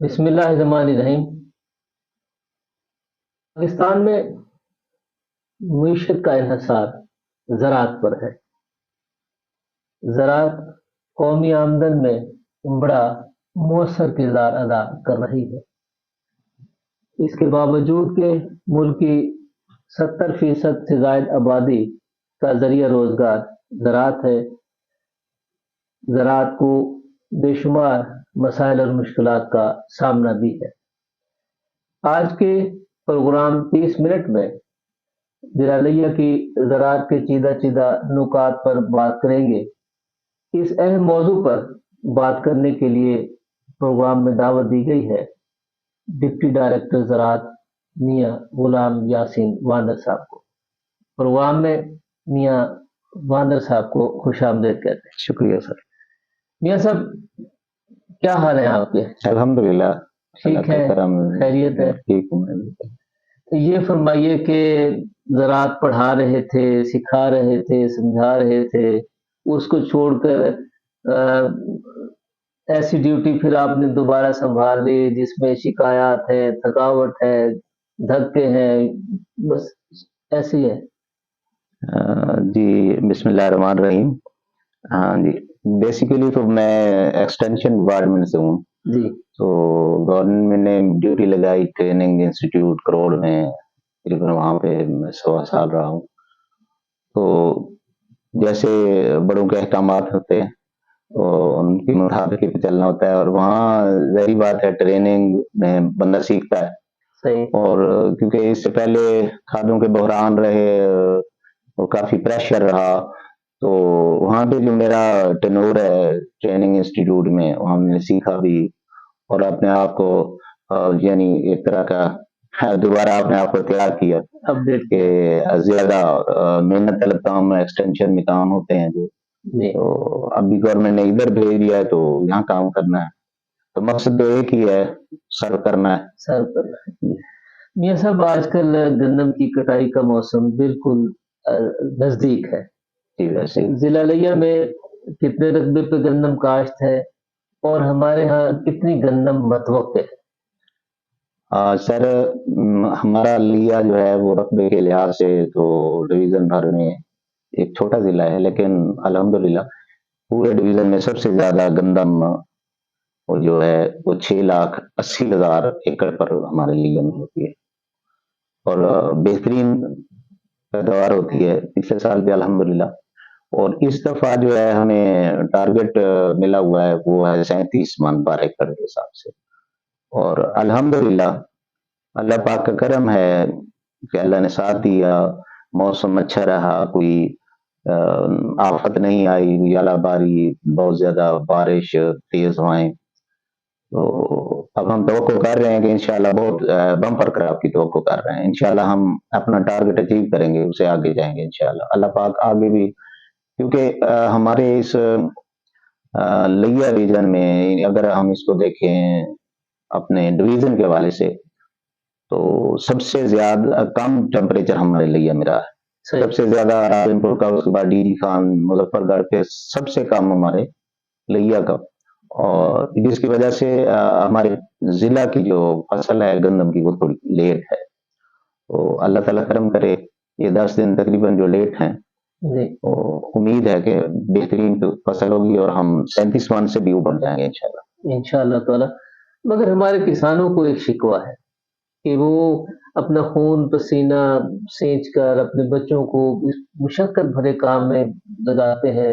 بسم اللہ الرحمن الرحیم۔ پاکستان میں معیشت کا انحصار زراعت پر ہے۔ زراعت قومی آمدن میں بڑا مؤثر کردار ادا کر رہی ہے۔ اس کے باوجود کہ ملک کی 70% سے زائد آبادی کا ذریعہ روزگار زراعت ہے، زراعت کو بے شمار مسائل اور مشکلات کا سامنا بھی ہے۔ آج کے پروگرام 30 منٹ میں جلالیہ کی زراعت کے چیدہ نکات پر بات کریں گے۔ اس اہم موضوع پر بات کرنے کے لیے پروگرام میں دعوت دی گئی ہے ڈپٹی ڈائریکٹر زراعت میاں غلام یاسین واندر صاحب کو۔ پروگرام میں میاں واندر صاحب کو خوش آمدید کہتے ہیں۔ شکریہ سر۔ میاں صاحب، کیا حال ہے آپ کے؟ الحمدللہ ٹھیک ہے، خیریت ہے؟ ٹھیک ہوں۔ یہ فرمائیے کہ زراعت پڑھا رہے تھے، سکھا رہے تھے، سمجھا رہے تھے، اس کو چھوڑ کر ایسی ڈیوٹی پھر آپ نے دوبارہ سنبھال لی جس میں شکایات ہے، تھکاوٹ ہے، دھکے ہیں، بس ایسے ہی ہے؟ جی بسم اللہ الرحمن الرحیم۔ ہاں جی، بیسیکلی تو میں ایکسٹینشن ڈپارٹمنٹ سے ہوں جی۔ تو گورنمنٹ نے ڈیوٹی لگائی ٹریننگ انسٹیٹیوٹ کروڑ میں، تقریباً وہاں پہ میں 1.25 سال رہا ہوں۔ تو جیسے بڑوں کے احکامات ہوتے ہیں ان کی مطابق پہ چلنا ہوتا ہے، اور وہاں ظاہری بات ہے ٹریننگ میں بندہ سیکھتا ہے۔ صحیح۔ اور کیونکہ اس سے پہلے کھادوں کے بحران رہے اور کافی پریشر رہا، تو وہاں پہ جو میرا ٹینور ہے ٹریننگ انسٹیٹیوٹ میں، وہاں میں نے سیکھا بھی اور اپنے آپ کو یعنی ایک طرح کا دوبارہ اپنے آپ کو تیار کیا اپڈیٹ کہ زیادہ محنت طلب کام ایکسٹینشن میں کام ہوتے ہیں جو، تو ابھی گورنمنٹ نے ادھر بھیج دیا ہے تو یہاں کام کرنا ہے، تو مقصد تو ایک ہی ہے، سرو کرنا ہے۔ سرو کرنا ہے۔ میاں صاحب، آج کل گندم کی کٹائی کا موسم بالکل نزدیک ہے۔ جی ویسے ضلع لیہ میں کتنے رقبے پہ گندم کاشت ہے اور ہمارے ہاں کتنی گندم متوقع ہے؟ سر ہمارا لیا جو ہے وہ رقبے کے لحاظ سے تو ڈویژن بھر میں ایک چھوٹا ضلع ہے، لیکن الحمدللہ پورے ڈویژن میں سب سے زیادہ گندم وہ جو ہے وہ 6,80,000 ایکڑ پر ہمارے لیا میں ہوتی ہے، اور بہترین پیداوار ہوتی ہے پچھلے سال بھی الحمدللہ۔ اور اس دفعہ جو ہے ہمیں ٹارگٹ ملا ہوا ہے وہ ہے 37 من 12 ایکڑ کے حساب سے، اور الحمدللہ اللہ پاک کا کرم ہے کہ اللہ نے ساتھ دیا، موسم اچھا رہا، کوئی آفت نہیں آئی، اعلیٰ باری، بہت زیادہ بارش، تیز ہوائیں، تو اب ہم توقع کر رہے ہیں کہ انشاءاللہ بہت بمپر کراپ کی توقع کر رہے ہیں، انشاءاللہ ہم اپنا ٹارگٹ اچیو کریں گے، اسے آگے جائیں گے انشاءاللہ۔ اللہ پاک آگے بھی، کیونکہ ہمارے اس لیا ریجن میں اگر ہم اس کو دیکھیں اپنے ڈویژن کے حوالے سے، تو سب سے زیادہ کم ٹیمپریچر ہمارے لیا میں رہا ہے، سب سے زیادہ راجن کا، اس کے بعد ڈی ڈی خان، مظفر گڑھ کے سب سے کم ہمارے لیا کا، اور جس کی وجہ سے ہمارے ضلع کی جو فصل ہے گندم کی وہ تھوڑی لیٹ ہے، تو اللہ تعالیٰ کرم کرے یہ 10 دن تقریباً جو لیٹ ہیں، تو امید ہے کہ بہترین فصل ہوگی اور ہم 37 من سے بھی اوپر جائیں گے انشاءاللہ۔ انشاءاللہ تعالیٰ۔ مگر ہمارے کسانوں کو ایک شکوہ ہے کہ وہ اپنا خون پسینہ سینچ کر اپنے بچوں کو اس مشقت بھرے کام میں لگاتے ہیں،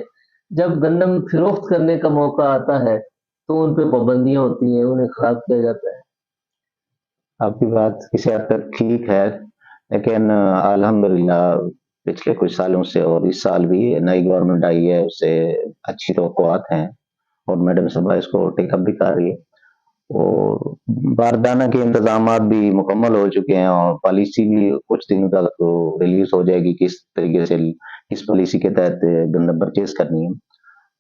جب گندم فروخت کرنے کا موقع آتا ہے تو ان پہ پابندیاں ہوتی ہیں، انہیں خراب کیا جاتا ہے۔ آپ کی بات کسی حد تک ٹھیک ہے، لیکن الحمدللہ پچھلے کچھ سالوں سے اور اس سال بھی نئی گورنمنٹ آئی ہے، اس سے اچھی توقعات ہیں اور میڈم صاحبہ اس کو ٹیک اپ بھی کر رہی ہے، اور باردانہ کے انتظامات بھی مکمل ہو چکے ہیں، اور پالیسی بھی کچھ دنوں تک ریلیز ہو جائے گی کس طریقے سے کس پالیسی کے تحت گندم پرچیز کرنی ہے،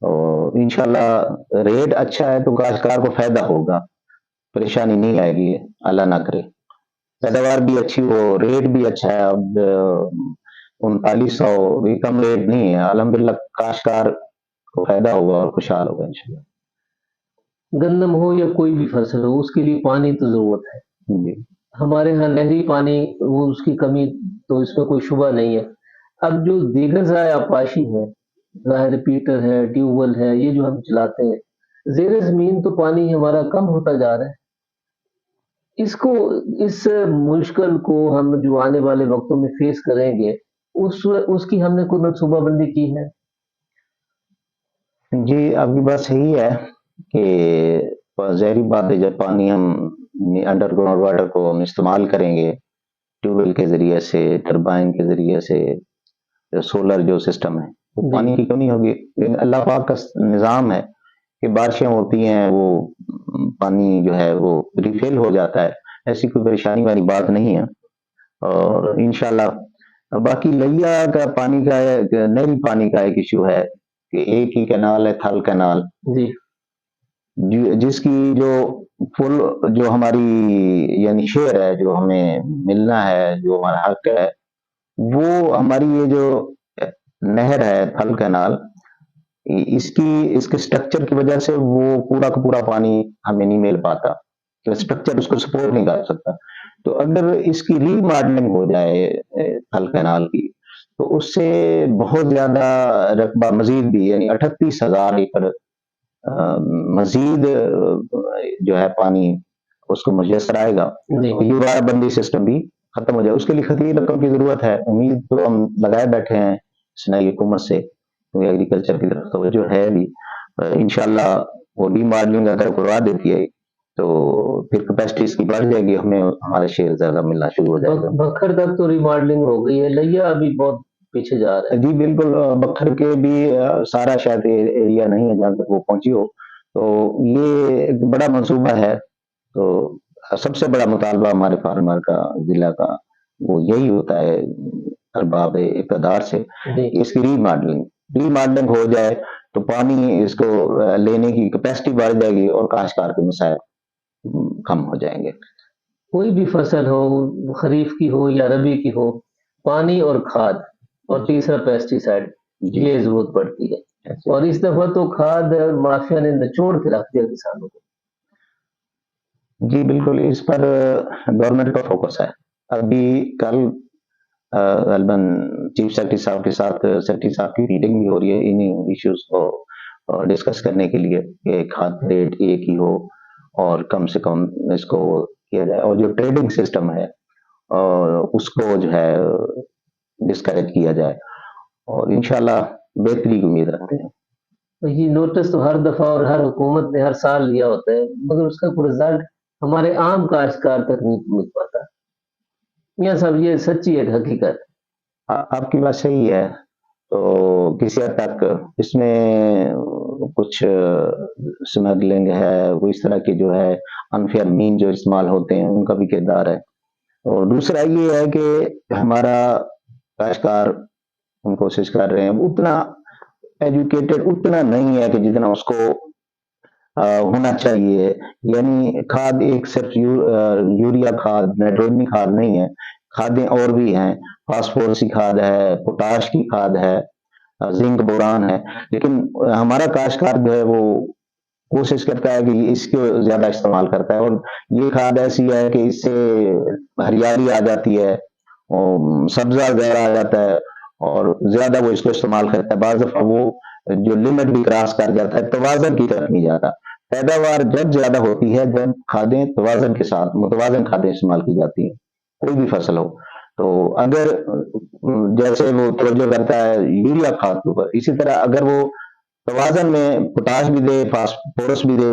اور انشاءاللہ ریٹ اچھا ہے تو کاشتکار کو فائدہ ہوگا، پریشانی نہیں آئے گی، اللہ نہ کرے، پیداوار بھی اچھی ہو، ریٹ بھی اچھا ہے۔ اب 3900 بھی کم ریٹ نہیں ہے، الحمدللہ کاشتکار کو فائدہ ہوگا اور خوشحال ہوگا انشاءاللہ۔ गन्नम हो या कोई भी फसल हो, उसके लिए पानी तो ज़रूरत है। जी हमारे यहाँ नहरी पानी, वो उसकी कमी तो इसमें कोई शुबा नहीं है। अब जो दीगर ज़राए आपाशी हैं, ज़ाहिर रिपीटर है, ट्यूबवेल है, ये जो हम चलाते हैं, ज़ेर ज़मीन तो पानी हमारा कम होता जा रहा है। इसको इस मुश्किल को हम जो आने वाले वक़्तों में फ़ेस करेंगे, उसकी हमने कोई मनसूबाबंदी की है? जी, आपकी बात सही है कि ज़ाहिर-सी बात है जब पानी हम अंडरग्राउंड वाटर को हम इस्तेमाल करेंगे, ट्यूबवेल के ज़रिए से, टरबाइन के ज़रिए से, सोलर जो सिस्टम है, वो जी, पानी की कमी होगी। लेकिन अल्लाह पाक का निज़ाम है कि बारिशें होती हैं, वो पानी जो है वो रिफ़िल हो जाता है। ऐसी कोई परेशानी वाली बात नहीं है और इंशाल्लाह बाकी लैया का पानी का नहरी पानी का एक इश्यू है कि एक ही कैनाल है, थल कैनाल। जी, जिसकी जो फुल जो हमारी यानी शेयर है, जो हमें मिलना है, जो हमारा हक है, वो हमारी ये जो नहर है, थल कैनाल, इसकी इसके स्ट्रक्चर की वजह से वो पूरा का पूरा पानी हमें नहीं मिल पाता। तो स्ट्रक्चर उसको सपोर्ट नहीं कर सकता। तो अगर इसकी रीमॉडलिंग हो जाए थल कैनाल की, तो उससे बहुत ज्यादा रकबा मजीद भी यानी 38,000 एकड़ मजीद जो है पानी उसको मुयसर आएगा जी। और युवाबंदी सिस्टम भी खत्म हो जाए। उसके लिए खतीर रकम की जरूरत है। उम्मीद तो हम लगाए बैठे हैं नई हुकूमत से, तो एग्रीकल्चर की तरफ तवज्जो है भी। इंशाल्लाह वो रीमॉडलिंग अगर करवा देती है तो फिर कैपेसिटी इसकी बढ़ जाएगी, हमें हमारा शेयर ज्यादा मिलना शुरू हो जाएगा। बखर तक तो रिमॉडलिंग हो गई है, लैया अभी बहुत पीछे जा रहा है। जी बिल्कुल, बखर के भी सारा शायद एरिया नहीं है जहाँ तक वो पहुंची हो। तो ये एक बड़ा मंसूबा है। तो सबसे बड़ा मुतालबा हमारे फार्मर का, जिला का, वो यही होता है अरबाब इक़्तिदार से जी। कि इसकी रीमॉडलिंग हो जाए तो पानी इसको लेने की कैपेसिटी बढ़ जाएगी और काश्तकार के मसाइल कम हो जाएंगे। कोई भी फसल हो, खरीफ की हो या रबी की हो, पानी और खाद और तीसरा पेस्टिसाइड, जी ये ज़रूरत पड़ती है। ऐसे और इस दफ़ा तो खाद माफिया ने निचोड़ के रख दिया किसानों को। जी बिल्कुल, इस पर गवर्नमेंट का फोकस है। अभी कल गलबन चीफ सेक्रेटरी साहब के साथ सेक्रेटरी साहब की मीटिंग भी हो रही है इन्हीं इश्यूज को डिस्कस करने के लिए कि खाद रेट एक ही हो और कम से कम इसको किया जाए और जो ट्रेडिंग सिस्टम है उसको जो है डिस्करेज किया जाए और इंशाल्लाह बेहतरी की उम्मीद रखते हैं। तो ये नोटिस तो हर दफ़ा और हर हुकूमत ने हर साल लिया होता है, मगर उसका कोई रिज़ल्ट हमारे आम काश्तकार तक नहीं पहुँच पाता। मियाँ साहब, ये सच्ची एक हकीकत है। आपकी बात सही है। तो किसी हद तक इसमें कुछ स्मगलिंग है, वो इस तरह की जो है अनफेयर मीन जो इस्तेमाल होते हैं उनका भी किरदार है। और दूसरा ये है कि हमारा काश्तकार हम कोशिश कर रहे हैं उतना एजुकेटेड उतना नहीं है कि जितना उसको होना चाहिए। यानी खाद एक सिर्फ यूरिया खाद, नाइट्रोजनी खाद नहीं है, खादें और भी हैं। फास्फोरस की खाद है, पोटाश की खाद है, जिंक बोरान है, लेकिन हमारा काश्तकार जो है वो कोशिश करता है कि इसको ज्यादा इस्तेमाल करता है और ये खाद ऐसी है कि इससे हरियाली आ जाती है और सब्जा ज्यादा आ जाता है और ज्यादा वो इसको इस्तेमाल करता है। बाज़ दफा वो जो लिमिट भी क्रॉस कर जाता है, तवाज़न की तरफ नहीं जाता। पैदावार जब ज्यादा होती है जब खादें तवाज़न के साथ मुतवाज़न खादें इस्तेमाल की जाती हैं, कोई भी फसल हो। तो अगर जैसे वो तवज्जो करता है यूरिया खाद के ऊपर, इसी तरह अगर वो तवाज़न में पोटाश भी दे, फास्फोरस भी दे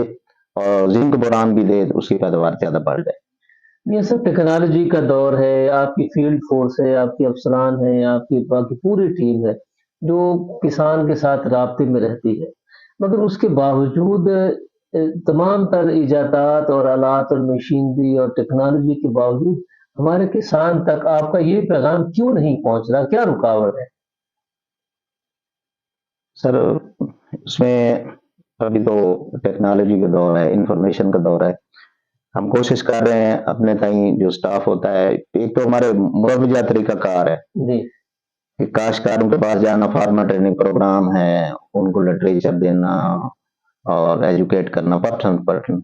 और जिंक बोरान भी दे, तो उसकी पैदावार ज्यादा बढ़ जाए। ये सब टेक्नोलॉजी का दौर है, आपकी फील्ड फोर्स है, आपके अफसरान हैं, आपकी बाकी पूरी टीम है, जो किसान के साथ राब्ते में रहती है। मगर उसके बावजूद तमाम तर इजादात और आलात और मशीनरी और टेक्नोलॉजी के बावजूद हमारे किसान तक आपका ये पैगाम क्यों नहीं पहुंच रहा? क्या रुकावट है? सर उसमें अभी तो टेक्नोलॉजी का दौर है, इंफॉर्मेशन का दौर है। हम कोशिश कर रहे हैं अपने ताई जो स्टाफ होता है, एक तो हमारे मुरवजा तरीका कार है जी, कि काश्तकारों के पास जाना, फार्मर ट्रेनिंग प्रोग्राम है, उनको लिटरेचर देना, اور ایجوکیٹ کرنا پرسن.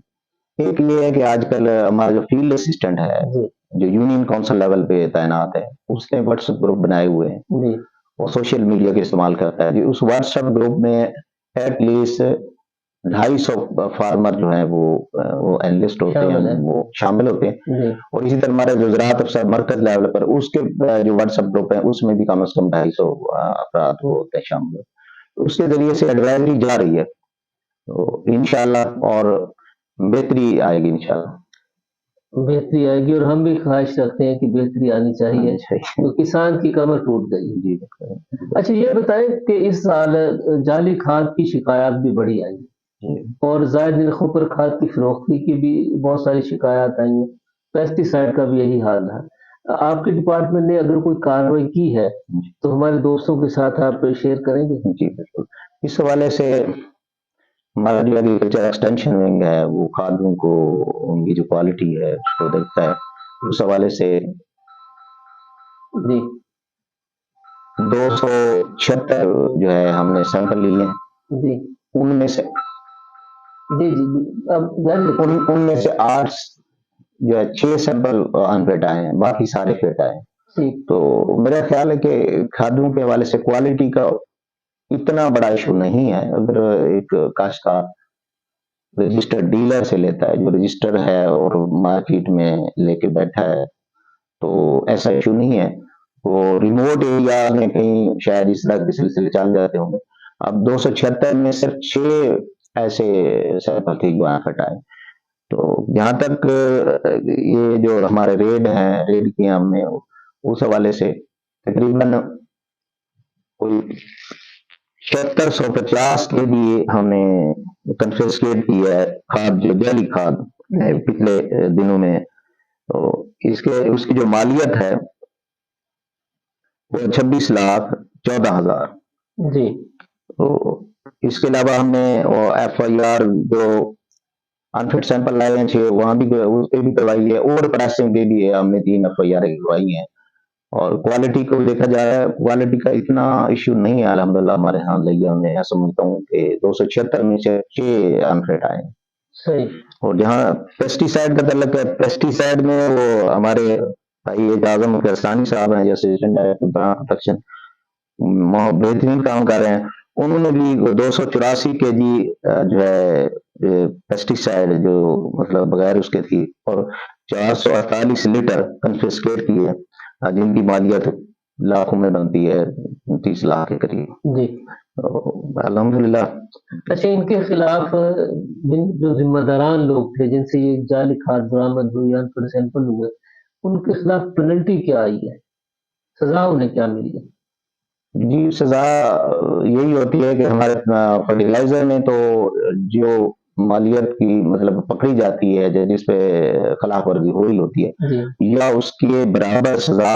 ایک یہ ہے کہ آج کل ہمارا جو فیلڈ اسسٹنٹ ہے جی جو یونین کونسل لیول پہ تعینات ہے اس نے واٹس ایپ گروپ بنائے ہوئے ہیں جی اور سوشل میڈیا کا استعمال کرتا ہے جی. اس واٹس ایپ گروپ میں ایٹ لیسٹ 250 فارمر جو ہیں وہ انلسٹ ہوتے شامل ہیں, ہیں. وہ شامل ہوتے ہیں. جی اور اسی طرح ہمارے جو زراعت افسر مرکز لیول پر اس کے جو واٹس ایپ گروپ ہے اس میں بھی کم از کم 250 افراد ہوتے ہیں شامل. اس کے ذریعے سے ایڈوائزری جا رہی ہے تو انشاءاللہ اور بہتری آئے گی انشاءاللہ. بہتری آئے گی اور ہم بھی خواہش رکھتے ہیں کہ بہتری آنی چاہیے تو کسان کی کمر ٹوٹ گئی. جی اچھا یہ بتائیں کہ اس سال جعلی کھاد کی شکایات بھی بڑی آئی جی. اور زائد نرخوں پر کھاد کی فروختی کی بھی بہت ساری شکایات آئی ہیں. پیسٹی سائڈ کا بھی یہی حال ہے. آپ کے ڈپارٹمنٹ نے اگر کوئی کارروائی کی ہے تو ہمارے دوستوں کے ساتھ آپ شیئر کریں گے؟ جی بالکل. اس حوالے سے ہمارا جو ایگریکلچر ایکسٹینشن ونگ ہے وہ کھادوں کو ان کی جو کوالٹی ہے اس کو دیکھتا ہے. اس حوالے سے جی 276 جو ہے ہم نے سیمپل لیے ہیں. جی ان میں سے جی جی اب ان میں سے 8 جو ہے 6 سیمپل انفٹ آئے ہیں, باقی سارے فٹ آئے ہیں. ٹھیک. تو میرا خیال ہے کہ کھادوں کے حوالے سے کوالٹی کا اتنا بڑا ایشو نہیں ہے. اگر ایک کاشتکار رجسٹرڈ ڈیلر سے لیتا ہے جو رجسٹر ہے اور مارکیٹ میں لے کے بیٹھا ہے تو ایسا ایشو نہیں ہے. وہ ریموٹ ایریا میں کہیں شاید اس طرح کے سلسلے چل جاتے ہوں گے. اب 276 میں صرف 6 ایسے سیمپل تھے جو انفٹ آئے. تو جہاں تک یہ جو ہمارے ریڈ کیے ہم نے اس حوالے سے تقریباً کوئی 7650 کے بھی ہم نے کنفسکیٹ کی ہے کھاد, جو جعلی کھاد پچھلے دنوں میں. تو اس کی جو مالیت ہے وہ 26,14,000. جی تو اس کے علاوہ ہم نے ایف آئی آر جو انفٹ سیمپل لائے ہیں وہاں بھی اس پہ بھی کروائی ہے. اوور پرائسنگ پہ بھی ہے ہم نے 3 ایف آئی آر کروائی ہیں. اور کوالٹی کو دیکھا جائے کوالٹی کا اتنا ایشو نہیں ہے الحمدللہ ہمارے ہاں لگیا. میں سمجھتا ہوں کہ 276 میں سے 6 انفٹ آئے ہیں. صحیح. اور جہاں پیسٹی سائڈ کا تعلق ہے, پیسٹی سائڈ میں وہ ہمارے بھائی اعظم کرسانی صاحب ہیں جیسے پروٹیکشن بہترین کام کر رہے ہیں. انہوں نے بھی 284 کے جی جو ہے پیسٹی سائڈ جو مطلب بغیر اس کے تھی اور 448 لیٹر کنفسکیٹ کی ہے جن کی مالیت لاکھوں میں بنتی ہے, 30 لاکھ کے قریب. جی الحمدللہ. اچھا ان کے خلاف جو ذمہ داران لوگ تھے جن سے یہ جعلی کھاد برآمد ہوئی یا سیمپل ہوئے ان کے خلاف پینلٹی کیا آئی ہے, سزا انہیں کیا ملی ہے؟ جی سزا یہی ہوتی ہے کہ ہمارے فرٹیلائزر میں تو جو مالیت کی مطلب پکڑی جاتی ہے جس پہ خلاف ورزی ہوئی ہوتی ہے یا اس کے برابر سزا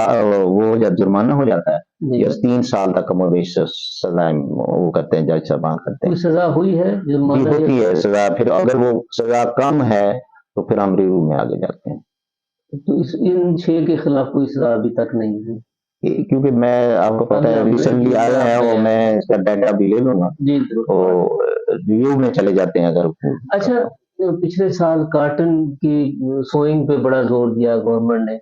وہ یا جرمانہ ہو جاتا ہے یا 3 سال تک کم و بیش سزا وہ کرتے ہیں, جج صاحب کرتے ہیں. سزا ہوئی ہے جرمانہ ہوتی ہے سزا. پھر اگر وہ سزا کم ہے تو پھر ہم ریویو میں آگے جاتے ہیں. تو ان 6 کے خلاف کوئی سزا ابھی تک نہیں ہوئی کیونکہ میں آپ کو پتا ہے ریسنٹلی آیا ہے اور میں اس کا ڈیٹا بھی لے لوں گا تو ریویو میں چلے جاتے ہیں. اگر اچھا پچھلے سال کاٹن کی سوئنگ پہ بڑا زور دیا گورنمنٹ نے,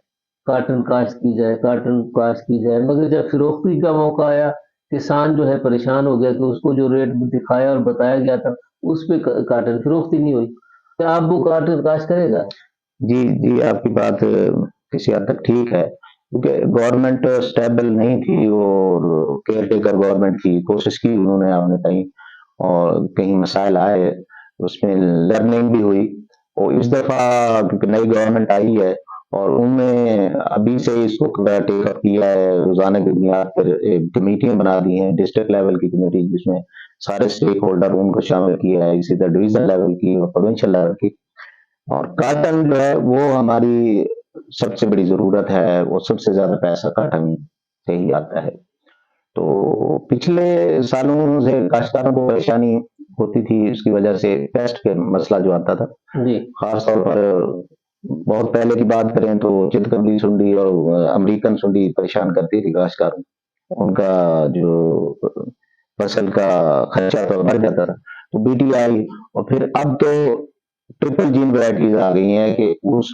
کاٹن کاشت کی جائے, مگر جب فروختی کا موقع آیا کسان جو ہے پریشان ہو گیا کہ اس کو جو ریٹ دکھایا اور بتایا گیا تھا اس پہ کاٹن فروختی نہیں ہوئی. کیا آپ وہ کاٹن کاشت کرے گا؟ جی آپ کی بات کسی حد تک ٹھیک ہے کیونکہ گورنمنٹ اسٹیبل نہیں تھی اور کیئر ٹیکر گورنمنٹ کی کوشش کی انہوں نے آنے کہیں اور کہیں مسائل آئے, اس میں لرننگ بھی ہوئی. اور اس دفعہ نئی گورنمنٹ آئی ہے اور ان نے ابھی سے اس کو ٹیک اپ کیا ہے. روزانہ کی بنیاد پر کمیٹیاں بنا دی ہیں, ڈسٹرکٹ لیول کی کمیٹی جس میں سارے اسٹیک ہولڈر ان کو شامل کیا ہے, اسی طرح ڈویژن لیول کی اور پروونشل لیول کی. اور کاٹن جو ہے وہ ہماری سب سے بڑی ضرورت ہے, وہ سب سے زیادہ پیسہ کاٹن سے ہی آتا ہے. تو پچھلے سالوں سے کاشتکاروں کو پریشانی ہوتی تھی, اس کی وجہ سے پیسٹ کے مسئلہ جو آتا تھا خاص طور پر بہت پہلے کی بات کریں تو چتکبری سنڈی اور امریکن سنڈی پریشان کرتی تھی کاشتکاروں. ان کا جو فصل کا خرچہ تو بڑھ جاتا تھا. तो बीटी आई, और फिर अब तो ट्रिपल जीन वैरायटीज आ गई हैं कि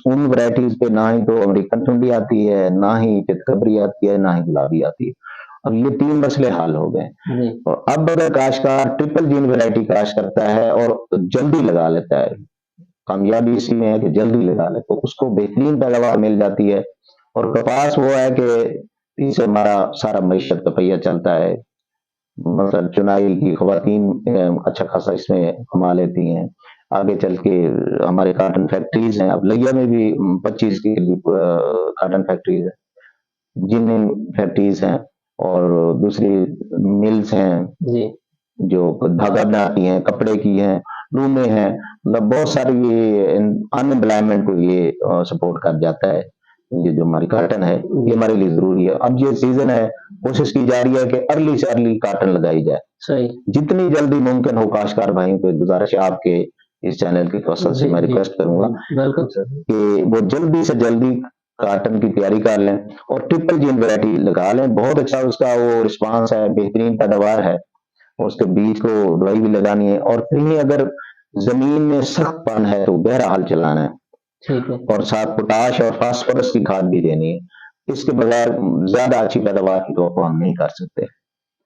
उन वैरायटीज पे ना ही तो अमेरिकन ठंडी आती है, ना ही चितकबरी आती है, ना ही गुलाबी आती है। अब ये 3 मसले हल हो गए। जी और अब अगर काश्तकार ट्रिपल जीन वैरायटी काश्त करता है और जल्दी लगा लेता है, कामयाबी इसी में है कि जल्दी लगा ले, तो उसको बेहतरीन पैदावार मिल जाती है। और कपास वो है कि इससे हमारा सारा मईशत का पहिया चलता है। मतलब चुनाई की खवातीन अच्छा खासा इसमें कमा लेती हैं। आगे चल के हमारे काटन फैक्ट्रीज हैं, अब लिया में भी 25 की काटन फैक्ट्रीज है, जिन फैक्ट्रीज हैं, और दूसरी मिल्स हैं जी जो धागा बनाती हैं, कपड़े की हैं, लूमें हैं, मतलब बहुत सारी ये अनएम्प्लॉयमेंट को ये सपोर्ट कर जाता है। ये जो हमारी काटन है ये हमारे लिए जरूरी है। अब ये सीजन है, कोशिश की जा रही है कि अर्ली से अर्ली काटन लगाई जाए, सही जितनी जल्दी मुमकिन हो। काश्तकार भाइयों को गुजारिश है, आपके इस चैनल की वसत से जी मैं जी रिक्वेस्ट करूंगा वेलकम सर। कि वो जल्दी से जल्दी काटन की तैयारी कर लें और ट्रिपल जीन वैरायटी लगा लें। बहुत अच्छा उसका वो रिस्पांस है, बेहतरीन पैदावार है। और उसके बीज को दवाई भी लगानी है, और कहीं अगर जमीन में सख्त पन है तो गहरा हल चलाना है, ठीक है, और साथ पोटाश और फास्फोरस की खाद भी देनी है। इसके बगैर ज्यादा अच्छी पैदावार की तो हम नहीं कर सकते।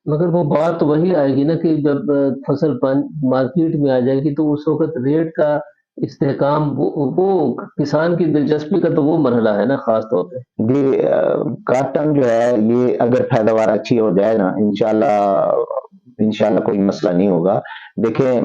मगर वो बात तो वही आएगी ना कि जब फसल मार्केट में आ जाएगी तो उस वक्त रेट का इस्तेहकाम, वो किसान की दिलचस्पी का तो वो मरहला है ना, खास तौर पे। जी, काटन जो है ये अगर पैदावार अच्छी हो जाए ना, इंशाल्लाह इंशाल्लाह कोई मसला नहीं होगा। देखें,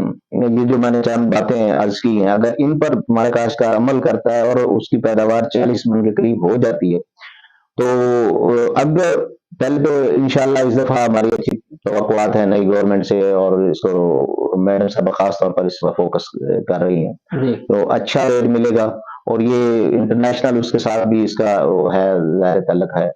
ये जो मैंने चंद बातें अर्ज की हैं, अगर इन पर हमारे काश्तकार अमल करता है और उसकी पैदावार 40 मन के करीब हो जाती है, तो अगर पहले तो इंशाल्लाह इस दफा हमारी अच्छी तवक्कुआत है नई गवर्नमेंट से, और इसको मैडम साहब खास तौर पर इस पर फोकस कर रही हैं, जी तो अच्छा रेट मिलेगा। और ये इंटरनेशनल उसके साथ भी इसका वो है, ज़ाहिर ताल्लुक है।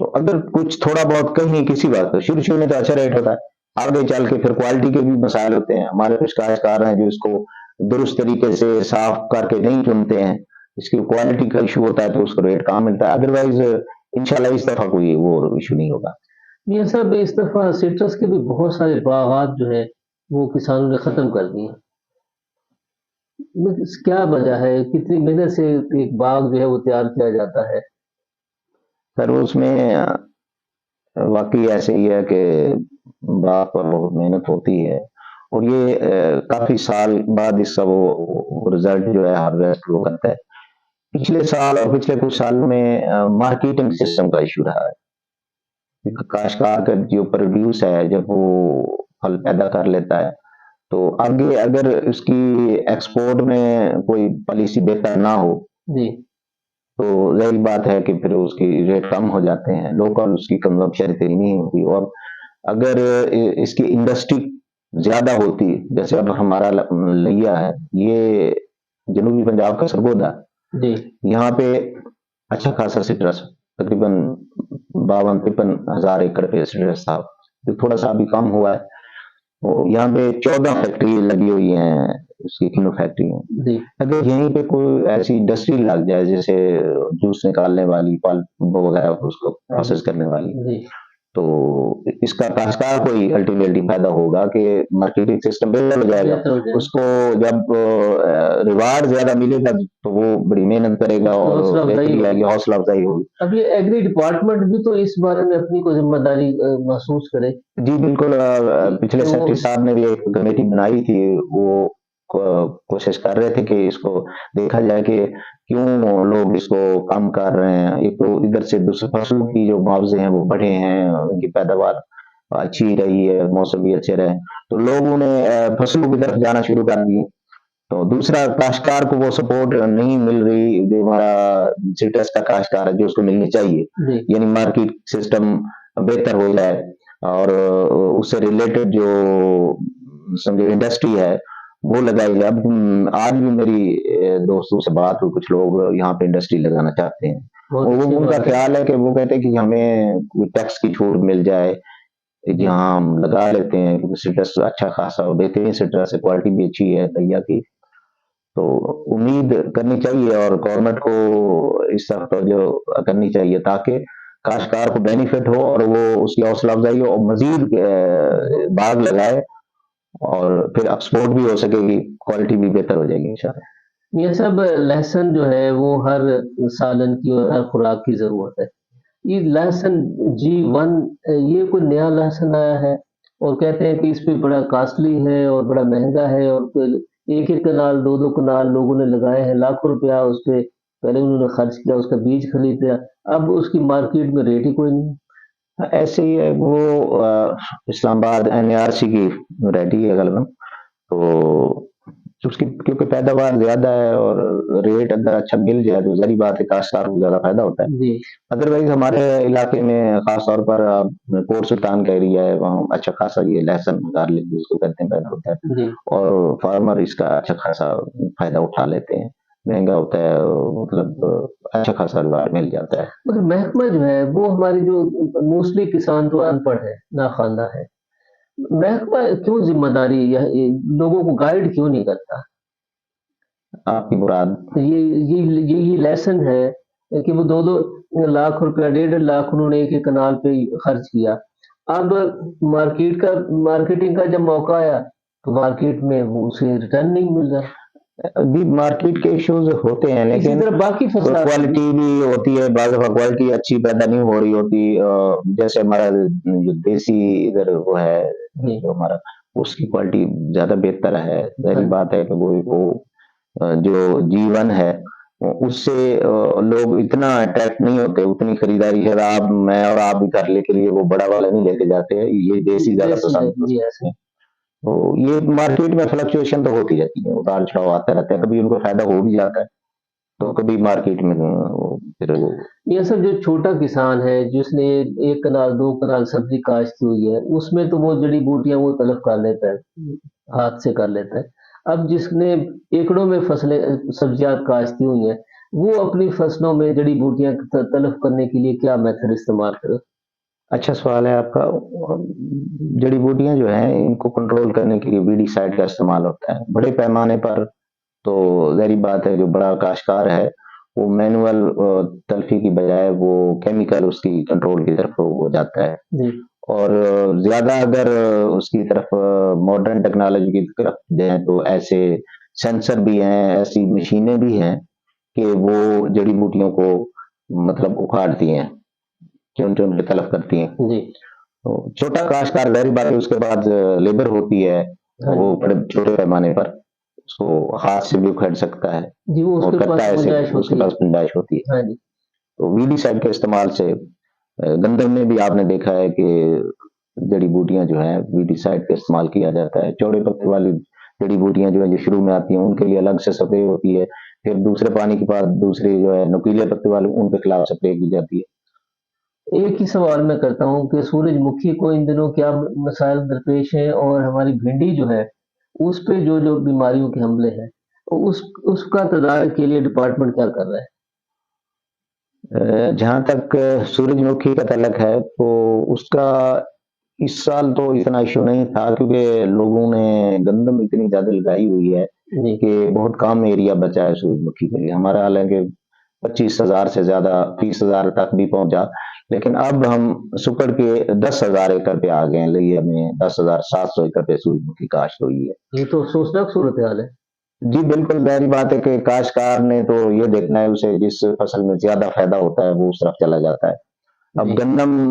तो अगर कुछ थोड़ा बहुत कहीं किसी बात पर शुरू शुरू में तो अच्छा रेट होता है, आगे चल के फिर क्वालिटी के भी मसाइल होते हैं। हमारे कुछ काश्तकार हैं जो इसको दुरुस्त तरीके से साफ करके नहीं चुनते हैं, इसकी क्वालिटी का इशू होता है, तो उसको रेट कम मिलता है। अदरवाइज इंशाल्लाह इस दफा कोई वो इशू नहीं होगा। ये सब इस दफा सिट्रस के भी बहुत सारे बागात जो है वो किसानों ने खत्म कर दिए। क्या वजह है, कितनी मेहनत से एक बाग जो है वो तैयार किया जाता है। सर उसमें वाकई ऐसे ही है कि बाग पर बहुत मेहनत होती है, और ये काफी साल बाद इसका वो रिजल्ट जो है हार्वेस्ट वो करता है। पिछले साल और पिछले कुछ सालों में मार्केटिंग सिस्टम का इशू रहा है। काश्तकार का जो प्रोड्यूस है, जब वो फल पैदा कर लेता है, तो आगे अगर उसकी एक्सपोर्ट में कोई पॉलिसी बेहतर ना हो, जी तो जाहिर बात है कि फिर उसकी रेट कम हो जाते हैं, लोकल उसकी कंजम्पशन इतनी नहीं होती। और अगर इसकी इंडस्ट्री ज्यादा होती, जैसे अब हमारा लिया है, ये जनूबी पंजाब का सरगोदा, जी यहाँ पे अच्छा खासा सिट्रस तकरीबन 52-53 हजार एकड़ पे सिट्रस था, जो थोड़ा सा अभी कम हुआ है। तो यहाँ पे 14 फैक्ट्री लगी हुई हैं, उसकी किलो फैक्ट्री है। जी अगर यहीं पे कोई ऐसी इंडस्ट्री लग जाए, जैसे जूस निकालने वाली, पल्प वगैरह उसको प्रोसेस करने वाली, जी तो इसका काश्तकार को ही अल्टीमेटली फायदा होगा कि मार्केटिंग सिस्टम बेहतर हो जाएगा। बेहतर हो जाएगा, उसको जब रिवार्ड ज्यादा मिलेगा तो वो बड़ी मेहनत करेगा और हौसला अफजाई बेहतरी होगी। आएगी, हौसला अफजाई होगी। अब ये एग्री डिपार्टमेंट भी तो इस बारे में अपनी को जिम्मेदारी महसूस करे जी बिल्कुल, पिछले कि वो सेक्रेटरी साहब ने भी एक कमेटी बनाई थी, वो कोशिश कर रहे थे कि इसको देखा जाए कि क्यों लोग इसको कम कर रहे हैं। एक तो इधर से दूसरे फसलों की जो मुआवजे हैं वो बढ़े हैं, उनकी पैदावार अच्छी रही है, मौसम भी अच्छे रहे, तो लोगों ने फसलों की तरफ जाना शुरू कर दिए। तो दूसरा, काश्तकार को वो सपोर्ट नहीं मिल रही जो हमारा सिट्रस का काश्तकार है, जो उसको मिलनी चाहिए। जी यानी मार्केट सिस्टम बेहतर हो जाए, और उससे रिलेटेड जो समझो इंडस्ट्री है वो लगाई जाए। अब आज भी मेरी दोस्तों से बात हुई, कुछ लोग यहाँ पे इंडस्ट्री लगाना चाहते हैं। बहुत वो अच्छी उनका बात है। ख्याल है कि वो कहते हैं कि हमें कोई टैक्स की छूट मिल जाए, जहाँ हम लगा लेते हैं, क्योंकि सिट्रस अच्छा खासा और बेहतरीन सिट्रस है, क्वालिटी भी अच्छी है भैया की। तो उम्मीद करनी चाहिए और गवर्नमेंट को इस तरफ तवज्जो करनी चाहिए, ताकि काश्तकार को बेनिफिट हो और वो उसकी हौसला अफजाई हो और मजीद बाग लगाए اور پھر ایکسپورٹ بھی ہو سکے گی, کوالٹی بھی بہتر ہو جائے گی انشاءاللہ. یہ سب لہسن جو ہے وہ ہر سالن کی اور ہر خوراک کی ضرورت ہے. یہ لہسن G1 یہ کوئی نیا لہسن آیا ہے اور کہتے ہیں کہ اس پہ بڑا کاسٹلی ہے اور بڑا مہنگا ہے, اور ایک ایک کنال دو دو کنال لوگوں نے لگائے ہیں, لاکھوں روپیہ اس پہ پہلے انہوں نے خرچ کیا, اس کا بیج خریدا, اب اس کی مارکیٹ میں ریٹ ہی کوئی نہیں. ایسے ہی ہے وہ, اسلام آباد NARC کی ورائٹی ہے غالباً, تو اس کی کیونکہ پیداوار زیادہ ہے اور ریٹ اگر اچھا مل جائے تو ظاہری بات ہے کاشتکار کو زیادہ فائدہ ہوتا ہے. جی ادروائز ہمارے علاقے میں خاص طور پر پورٹ سلطان کا ایریا ہے, وہاں اچھا خاصا یہ لہسن گارلک جس کو کہتے ہیں پیدا ہوتا ہے, جی اور فارمر اس کا اچھا خاصا فائدہ اٹھا لیتے ہیں. مہنگا ہوتا ہے, مطلب اچھا خاصا ریوارڈ مل جاتا ہے. مگر محکمہ جو ہے وہ ہماری جو موسٹلی کسان تو ان پڑھ ہے, ناخواندہ ہے, محکمہ کیوں ذمہ داری لوگوں کو گائیڈ کیوں نہیں کرتا؟ آپ کی مراد یہ لیسن ہے کہ وہ دو دو لاکھ روپیہ 1.5 لاکھ انہوں نے ایک ایک کنال پہ خرچ کیا, اب مارکیٹنگ کا جب موقع آیا تو مارکیٹ میں وہ اسے ریٹرن نہیں مل رہا. بھی مارکیٹ کے ایشوز ہوتے ہیں, اسی لیکن طرح باقی فصلات کوالٹی بھی ہوتی ہے, بعض دفعہ کوالٹی اچھی پیدا نہیں ہو رہی ہوتی. جیسے ہمارا جو دیسی ادھر وہ ہے جو ہمارا, اس کی کوالٹی زیادہ بہتر ہے. ظاہری بات ہے کہ وہ جو G1 ہے اس سے لوگ اتنا اٹریکٹ نہیں ہوتے, اتنی خریداری ہے آپ میں اور آپ بھی کر لے کے لیے وہ بڑا والا نہیں لے کے جاتے ہیں, یہ دیسی زیادہ پسند کرتے ہیں. تو یہ مارکیٹ میں فلکچویشن تو ہوتی رہتی ہے, اتار چڑھاؤ آتا رہتا ہے, کبھی ان کو فائدہ ہو بھی جاتا ہے تو کبھی مارکیٹ میں یہ سب جو چھوٹا کسان ہے جس نے 1 کنال 2 کنال سبزی کاشت کی ہوئی ہے, اس میں تو وہ جڑی بوٹیاں وہ تلف کر لیتا ہے, ہاتھ سے کر لیتا ہے. اب جس نے ایکڑوں میں فصلیں سبزیات کاشت کی ہوئی ہیں, وہ اپنی فصلوں میں جڑی بوٹیاں تلف کرنے کے لیے کیا میتھڈ استعمال کرے؟ اچھا سوال ہے آپ کا. جڑی بوٹیاں جو ہیں ان کو کنٹرول کرنے کے لیے ویڈی سائڈ کا استعمال ہوتا ہے بڑے پیمانے پر. تو ظاہری بات ہے جو بڑا کاشتکار ہے وہ مینول تلفی کی بجائے وہ کیمیکل اس کی کنٹرول کی طرف ہو جاتا ہے. اور زیادہ اگر اس کی طرف ماڈرن ٹیکنالوجی کی طرف جائیں تو ایسے سینسر بھی ہیں, ایسی مشینیں بھی ہیں کہ وہ جڑی بوٹیوں کو مطلب اکھاڑتی ہیں, چون تلف کرتی ہیں. جی چھوٹا کاشتکار ظاہری بات ہے اس کے بعد لیبر ہوتی ہے, وہ بڑے چھوٹے پیمانے پر اس کو ہاتھ سے بھی اکھڑ سکتا ہے, جی وہ اس کے پاس گنجائش ہوتی ہے. تو ویڈی سائڈ کے استعمال سے گندم میں بھی آپ نے دیکھا ہے کہ جڑی بوٹیاں جو ہیں ویڈی سائڈ کا استعمال کیا جاتا ہے. چوڑے پتے والی جڑی بوٹیاں جو ہیں جو شروع میں آتی ہیں ان کے لیے الگ سے سپرے ہوتی ہے, پھر دوسرے پانی کے بعد دوسری جو ہے نکیلے پتے والے ان کے خلاف سپرے کی جاتی ہے. ایک ہی سوال میں کرتا ہوں کہ سورج مکھی کو ان دنوں کیا مسائل درپیش ہیں, اور ہماری بھنڈی جو ہے اس پہ جو بیماریوں کے حملے ہیں اس کا تدارک کے لیے ڈپارٹمنٹ کیا کر رہا ہے؟ جہاں تک سورج مکھی کا تعلق ہے تو اس کا اس سال تو اتنا ایشو نہیں تھا, کیونکہ لوگوں نے گندم اتنی زیادہ لگائی ہوئی ہے کہ بہت کم ایریا بچا ہے سورج مکھی کے لیے. ہمارا حال ہے کہ 25,000 سے زیادہ 30,000 تک بھی پہنچا, لیکن اب ہم سکڑ کے 10,000 ایکڑ پہ آ گئے ہیں. لئی ہمیں 10,700 ایکڑ پہ سورج مکھی کاشت ہوئی ہے. یہ تو افسوسناک صورتحال ہے. جی بالکل, ظاہری بات ہے کہ کاشتکار نے تو یہ دیکھنا ہے اسے جس فصل میں زیادہ فائدہ ہوتا ہے وہ اس طرف چلا جاتا ہے. اب گندم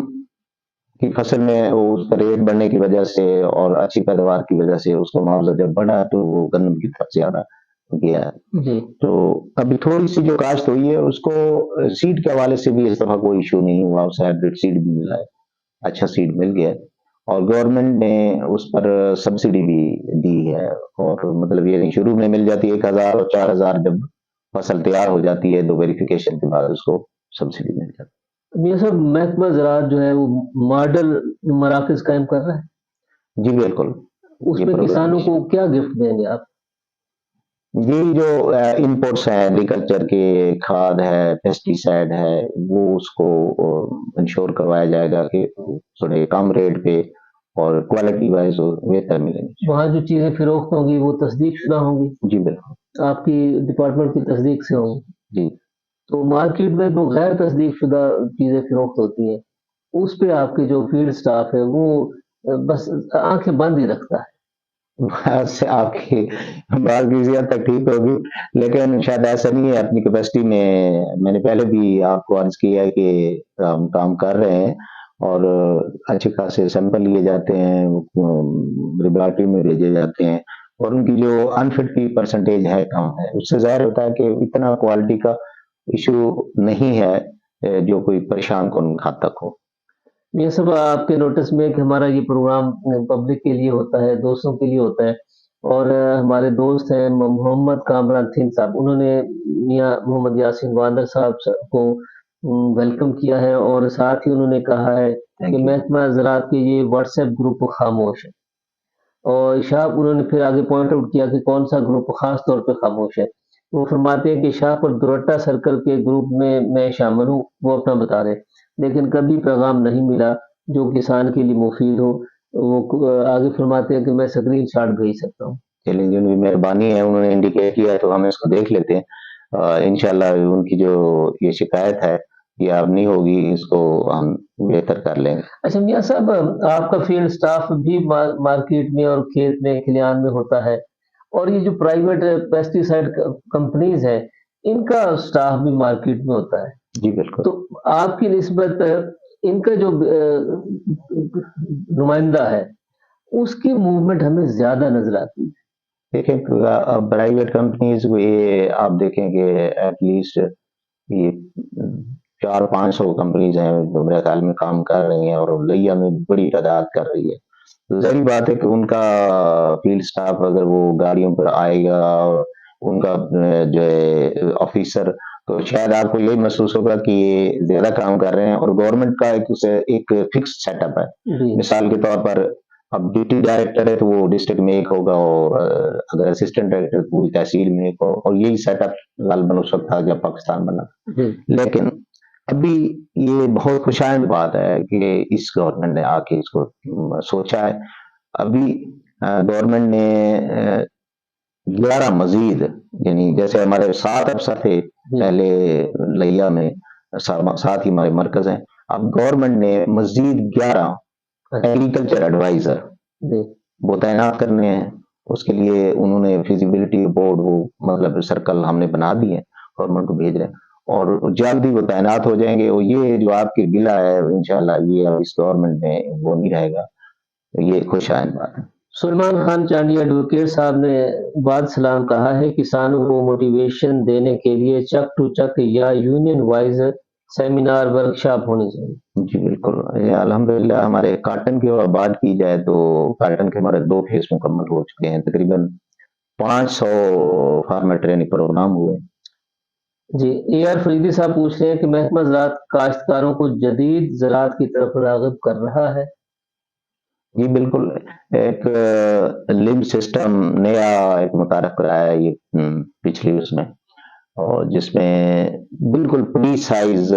کی فصل میں اس کا ریٹ بڑھنے کی وجہ سے اور اچھی پیداوار کی وجہ سے اس کا معاوضہ جب بڑھا تو وہ گندم کی طرف زیادہ گیا ہے. تو ابھی تھوڑی سی جو کاشت ہوئی ہے اس کو سیڈ کے حوالے سے بھی اس طرح کوئی ایشو نہیں ہوا, اسے ہائیبریڈ سیڈ بھی ملا ہے, اچھا سیڈ مل گیا ہے, اور گورنمنٹ نے اس پر سبسڈی بھی دی ہے. اور مطلب یہ شروع میں مل جاتی ہے 1,000 اور 4,000, جب فصل تیار ہو جاتی ہے تو ویریفیکیشن کے بعد اس کو سبسڈی مل جاتی ہے. یہ سب محکمہ زراعت جو ہے وہ ماڈل مراکز قائم کر رہا ہے؟ جی بالکل. اس میں کسانوں کو کیا گفٹ دیں گے آپ؟ یہ جو انپوٹس ہیں ایگریکلچر کے, کھاد ہے, پیسٹی سائڈ ہے, وہ اس کو انشور کروایا جائے گا کہ تھوڑے کم ریٹ پہ اور کوالٹی وائز بہتر ملیں گی. وہاں جو چیزیں فروخت ہوں گی وہ تصدیق شدہ ہوں گی؟ جی بالکل, آپ کی ڈپارٹمنٹ کی تصدیق سے ہوں گی. جی. تو مارکیٹ میں جو غیر تصدیق شدہ چیزیں فروخت ہوتی ہیں اس پہ آپ کے جو فیلڈ سٹاف ہے وہ بس آنکھیں بند ہی رکھتا ہے. بات سے آپ کی بات کسی حد تک ٹھیک ہوگی، لیکن شاید ایسا نہیں ہے اپنی کیپیسٹی میں نے پہلے بھی آپ کو عرض کیا ہے کہ ہم کام کر رہے ہیں اور اچھے خاصے سیمپل لیے جاتے ہیں، لیبارٹری میں بھیجے جاتے ہیں اور ان کی جو انفٹ کی پرسنٹیج ہے کم ہے، اس سے ظاہر ہوتا ہے کہ اتنا کوالٹی کا ایشو نہیں ہے جو کوئی پریشان کن حد تک ہو۔ یہ سب آپ کے نوٹس میں کہ ہمارا یہ پروگرام پبلک کے لیے ہوتا ہے، دوستوں کے لیے ہوتا ہے، اور ہمارے دوست ہیں محمد کامران تھنگ صاحب، انہوں نے میاں محمد یاسین واندر صاحب کو ویلکم کیا ہے، اور ساتھ ہی انہوں نے کہا ہے کہ محکمہ زراعت کے یہ واٹس ایپ گروپ خاموش ہے، اور شاہ انہوں نے پھر آگے پوائنٹ آؤٹ کیا کہ کون سا گروپ خاص طور پہ خاموش ہے۔ وہ فرماتے ہیں کہ شاہ پر دورٹا سرکل کے گروپ میں شامل ہوں، وہ اپنا بتا رہے، لیکن کبھی پیغام نہیں ملا جو کسان کے لیے مفید ہو۔ وہ آگے فرماتے ہیں کہ میں اسکرین شاٹ بھیج سکتا ہوں۔ چلیے جن کی مہربانی ہے انہوں نے انڈیکیٹ کیا ہے تو ہم اس کو دیکھ لیتے ہیں، انشاءاللہ ان کی جو یہ شکایت ہے یہ اب نہیں ہوگی، اس کو ہم بہتر کر لیں گے۔ اچھا میاں صاحب، آپ کا فیلڈ سٹاف بھی مارکیٹ میں اور کھیت میں کھلیان میں ہوتا ہے، اور یہ جو پرائیویٹ پیسٹی سائڈ کمپنیز ہیں ان کا سٹاف بھی مارکیٹ میں ہوتا ہے، جی بالکل۔ تو آپ کی نسبت ان کا جو نمائندہ ہے اس کی موومنٹ ہمیں زیادہ نظر آتی ہے۔ دیکھیں پرائیویٹ کمپنیز یہ آپ دیکھیں کہ ایٹ لیسٹ یہ 400-500 کمپنیز ہیں جو میرے خیال میں کام کر رہی ہیں اور لیا میں بڑی تعداد کر رہی ہے۔ ظاہری بات ہے کہ ان کا فیلڈ سٹاف اگر وہ گاڑیوں پر آئے گا اور ان کا جو ہے آفیسر، تو شاید آپ کو یہی محسوس ہوگا کہ یہ زیادہ کام کر رہے ہیں، اور گورنمنٹ کا ایک فکس سیٹ اپ ہے۔ مثال کے طور پر اب ڈیوٹی ڈائریکٹر ہے تو وہ ڈسٹرکٹ میں ایک ہوگا، اور اگر اسسٹنٹ ڈائریکٹر پوری تحصیل میں ایک ہو، اور یہی سیٹ اپ غالباً اس وقت تھا جب پاکستان بنا۔ لیکن ابھی یہ بہت خوشائند بات ہے کہ اس گورنمنٹ نے آ کے اس کو سوچا ہے۔ ابھی گورنمنٹ نے 11 مزید، یعنی جیسے ہمارے 7 افسر تھے پہلے لیا میں، ساتھ ہی ہمارے مرکز ہیں، اب گورنمنٹ نے مزید 11 ایگریکلچر ایڈوائزر وہ تعینات کرنے ہیں۔ اس کے لیے انہوں نے فیزیبلٹی رپورٹ وہ مطلب سرکل ہم نے بنا دی ہے، گورنمنٹ کو بھیج رہے ہیں، اور جلد ہی وہ تعینات ہو جائیں گے۔ اور یہ جو آپ کی گلہ ہے انشاءاللہ یہ اس گورنمنٹ میں وہ نہیں رہے گا، یہ خوش آئند بات ہے۔ سلمان خان چانڈی ایڈوکیٹ صاحب نے بعد سلام کہا ہے کسانوں کو موٹیویشن دینے کے لیے چک ٹو چک یا یونین وائز سیمینار ورکشاپ ہونی چاہیے۔ جی بالکل، الحمدللہ ہمارے کاٹن کی اور بات کی جائے تو کاٹن کے ہمارے 2 فیز مکمل ہو چکے ہیں، تقریباً 500 فارمر ٹریننگ پروگرام ہوئے۔ جی اے آر فریدی صاحب پوچھ رہے ہیں کہ محکمہ زراعت کاشتکاروں کو جدید زراعت کی طرف راغب کر رہا ہے۔ جی بالکل، ایک لنک سسٹم نیا ایک متعارف کرایا ہے یہ پچھلی اس میں، اور جس میں بالکل پری سائز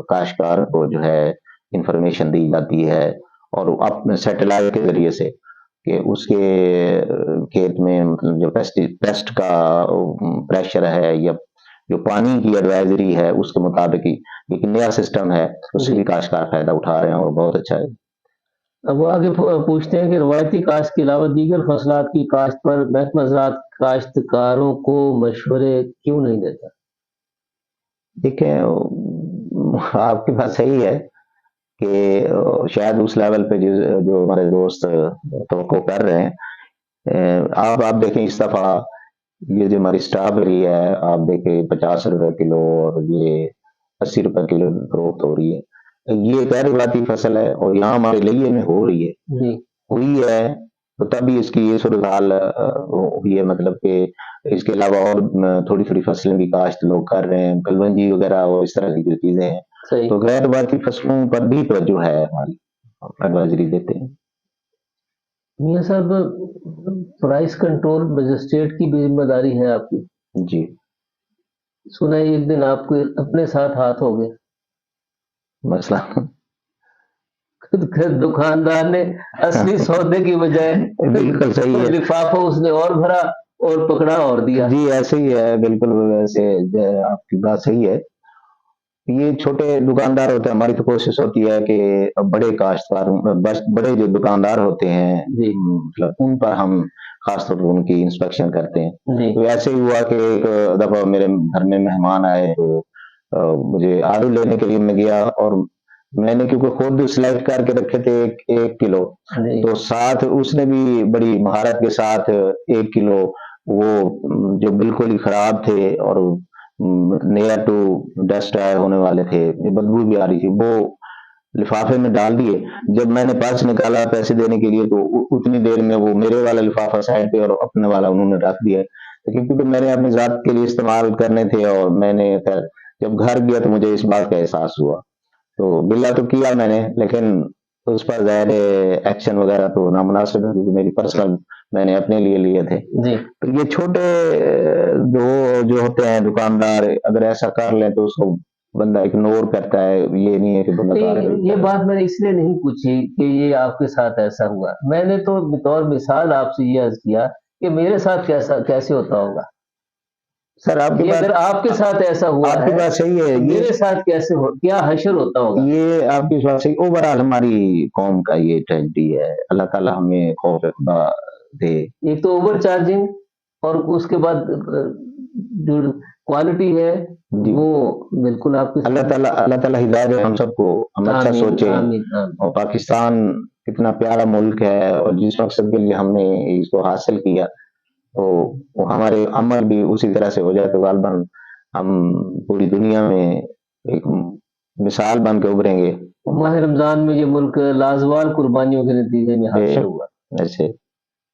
کاشتکار کو جو ہے انفارمیشن دی جاتی ہے، اور اپنے سیٹلائٹ کے ذریعے سے کہ اس کے کھیت میں مطلب جو پیسٹ کا پریشر ہے یا جو پانی کی ایڈوائزری ہے اس کے مطابق ہی ایک نیا سسٹم ہے، اس سے بھی کاشتکار فائدہ اٹھا رہے ہیں اور بہت اچھا ہے۔ اب وہ آگے پوچھتے ہیں کہ روایتی کاشت کے علاوہ دیگر فصلات کی کاشت پر محکمہ زراعت کاشتکاروں کو مشورے کیوں نہیں دیتا؟ دیکھیں آپ کی بات صحیح ہے کہ شاید اس لیول پہ جو ہمارے دوست توقع کر رہے ہیں، آپ دیکھیں اس دفعہ یہ جو ہماری اسٹرابری ہے آپ دیکھیں 50 روپے کلو اور یہ 80 روپے کلو فروخت ہو رہی ہے۔ یہ غیر روایتی فصل ہے اور یہاں ہمارے لیے میں ہو رہی ہے، ہوئی ہے، تو تبھی اس کی یہ صورتحال ہوئی ہے، مطلب کہ اس کے علاوہ اور تھوڑی تھوڑی فصلیں بھی کاشت لوگ کر رہے ہیں، کلونجی وغیرہ اور اس طرح کی جو چیزیں ہیں، تو غیر روایتی فصلوں پر بھی توجہ ہے، ہماری ایڈوائزری دیتے ہیں۔ میاں صاحب پرائس کنٹرول مجسٹریٹ کی بھی ذمہ داری ہے آپ کی؟ جی سنا ہے ایک دن آپ کو اپنے ساتھ ہاتھ ہو گئے، مسئلہ دکاندار نے اصلی سودے کی بجائے بالکل صحیح ہے، لفافہ اس نے اور بھرا اور پکڑا اور دیا۔ جی ایسے ہی ہے، بالکل ویسے آپ کی بات صحیح ہے۔ ये छोटे दुकानदार होते हैं, हमारी तो कोशिश होती है कि बड़े काश्तकार, बड़े जो दुकानदार होते हैं, जी मतलब उन पर हम खास तौर पर उनकी इंस्पेक्शन करते हैं। जी तो ऐसे ही हुआ कि एक दफा मेरे घर में मेहमान आए, तो मुझे आलू लेने के लिए मैं गया, और मैंने क्योंकि खुद सिलेक्ट करके रखे थे 1 किलो, जी तो साथ उसने भी बड़ी महारत के साथ 1 किलो वो जो बिल्कुल ही खराब थे और नियर टू डस्ट होने वाले थे, बदबू भी आ रही थी, वो लिफाफे में डाल दिए। जब मैंने पर्स निकाला पैसे देने के लिए, तो उतनी देर में वो मेरे वाला लिफाफा साइड पे और अपने वाला उन्होंने रख दिया। लेकिन क्योंकि मैंने अपनी जात के लिए इस्तेमाल करने थे, और मैंने खैर जब घर गया तो मुझे इस बात का एहसास हुआ, तो गिला तो किया मैंने, लेकिन उस पर ज़ाहिर एक्शन वगैरह तो नामुनासिब है, क्योंकि मेरी पर्सनल मैंने अपने लिए लिए थे। जी तो ये छोटे जो होते हैं दुकानदार, अगर ऐसा कर लें तो उसको बंदा इग्नोर करता है, ये नहीं है कि बंदा कार्रवाई नहीं, ये करे। बात मैंने इसलिए नहीं पूछी कि ये आपके साथ ऐसा हुआ। मैंने तो बतौर मिसाल आपसे ये अर्ज किया कि मेरे साथ कैसा कैसे होता होगा। सर ये अगर आपके साथ ऐसा हुआ आपकी है बात सही है, तो मेरे साथ कैसे हो, क्या हशर होता होगा। ये आपकी बात सही, ओवरऑल हमारी कौम का ये ट्रेजेडी है। अल्लाह ताला हमें खौफ खुदा दे। एक तो ओवर चार्जिंग, और उसके बाद जो क्वालिटी है जी, वो बिल्कुल आपके अल्लाह ताला हिदायत दे हम सबको, हम अच्छा आमीन सोचें। आमीन आमीन। और पाकिस्तान कितना प्यारा मुल्क है, और जिस मकसद के लिए हमने इसको हासिल किया, तो वो हमारे अमल भी उसी तरह से हो जाए, तो गालबन हम पूरी दुनिया में एक मिसाल बन के उभरेंगे। माह रमजान में ये मुल्क लाजवाल कुर्बानियों के नतीजे में हासिल हुआ। ऐसे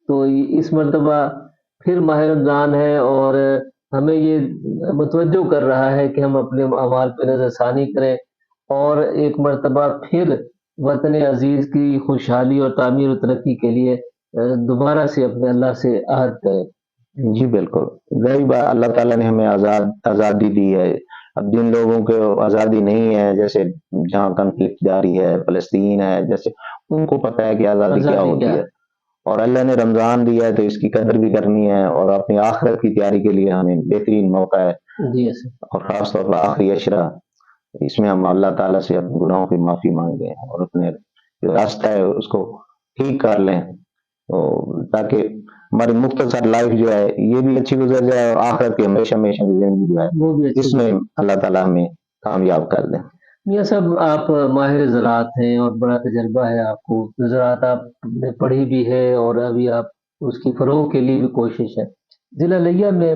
तो इस मर्तबा फिर माह रमज़ान है, और हमें ये मुतवज्जो कर रहा है कि हम अपने अमाल पे नज़रसानी करें, और एक मर्तबा फिर वतन अजीज़ की खुशहाली और तामीर और तरक्की के लिए दोबारा से अपने अल्लाह से आहद करें। जी बिल्कुल, वही बात, अल्लाह ताला ने हमें आज़ादी दी है। अब जिन लोगों को आज़ादी नहीं है, जैसे जहाँ कॉन्फ्लिक्ट जारी है, फ़लस्तीन है, जैसे उनको पता है कि आज़ादी क्या आज़ादी होती क्या है, और अल्लाह ने रमज़ान दिया है तो इसकी कदर भी करनी है, और अपनी आखिरत की तैयारी के लिए हमें बेहतरीन मौका है। है। जी सर। और ख़ास तौर पर आखिरी अशरा, इसमें हम अल्लाह ताला से अपने गुनाहों की माफ़ी माँगे, और अपने जो रास्ता है उसको ठीक कर लें, तो ताकि हमारी मुख्तसर लाइफ जो है ये भी अच्छी गुजर जाए, और आखिरत की हमेशा हमेशा की जिंदगी जो है वो भी अच्छी इसमें अल्लाह ताला हमें कामयाब कर दे। मियाँ साहब, आप माहिर ज़राअत हैं और बड़ा तजर्बा है आपको। ज़राअत आपने पढ़ी भी है और अभी आप उसकी फ़रोग़ के लिए भी कोशिश है। ज़िला लिया में